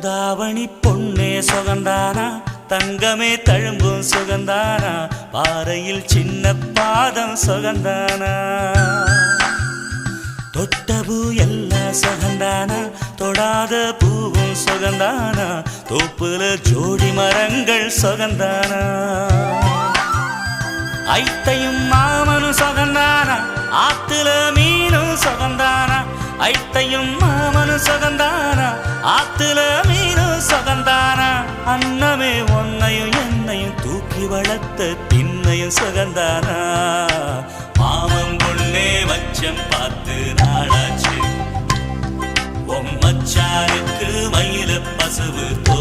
தாவணி பொன்னே சுகந்தானா, தங்கமே தழும்பும் சுகந்தானா, பாறையில் சின்ன பாதம் சுகந்தானா. தொட்ட பூ எல்லாம் சுகந்தானா, தொடாத பூவும் சுகந்தானா, தோப்புல ஜோடி மரங்கள் சுகந்தானா. ஐத்தையும் மாமனும் சுகந்தானா, ஆத்துல மீனும் சுகந்தானா. ஐத்தையும் மாமனும் சுகந்தானா, ஆத்துல மீனும் சுகந்தானா. அன்னமே ஒன்னையும் என்னையும் தூக்கி வளர்த்த திண்ணையும் சுகந்தானா. மாமன் பொண்ணே மச்சம் பார்த்து நாளாச்சு, மச்சானுக்கு மயில பசுவு தோ